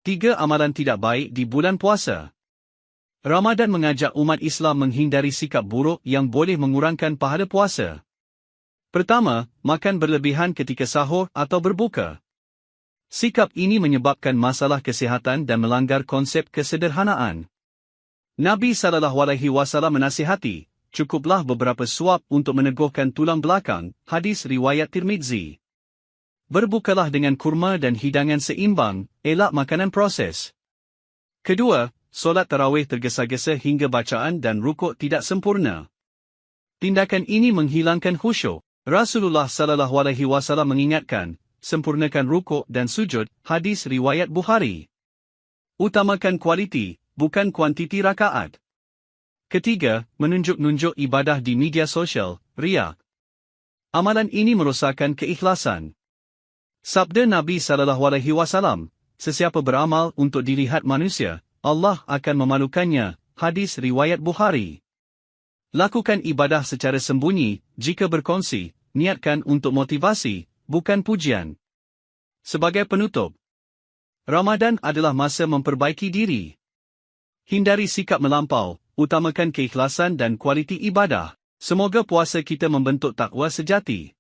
3 amalan tidak baik di bulan puasa. Ramadan mengajak umat Islam menghindari sikap buruk yang boleh mengurangkan pahala puasa. Pertama, makan berlebihan ketika sahur atau berbuka. Sikap ini menyebabkan masalah kesihatan dan melanggar konsep kesederhanaan. Nabi SAW menasihati, cukuplah beberapa suap untuk meneguhkan tulang belakang, hadis riwayat Tirmizi. Berbukalah dengan kurma dan hidangan seimbang, elak makanan proses. Kedua, solat tarawih tergesa-gesa hingga bacaan dan rukuk tidak sempurna. Tindakan ini menghilangkan khusyuk. Rasulullah SAW mengingatkan, sempurnakan rukuk dan sujud, hadis riwayat Bukhari. Utamakan kualiti, bukan kuantiti rakaat. Ketiga, menunjuk-nunjuk ibadah di media sosial, riya. Amalan ini merosakkan keikhlasan. Sabda Nabi SAW, sesiapa beramal untuk dilihat manusia, Allah akan memalukannya, hadis riwayat Bukhari. Lakukan ibadah secara sembunyi, jika berkongsi, niatkan untuk motivasi, bukan pujian. Sebagai penutup, Ramadan adalah masa memperbaiki diri. Hindari sikap melampau, utamakan keikhlasan dan kualiti ibadah. Semoga puasa kita membentuk takwa sejati.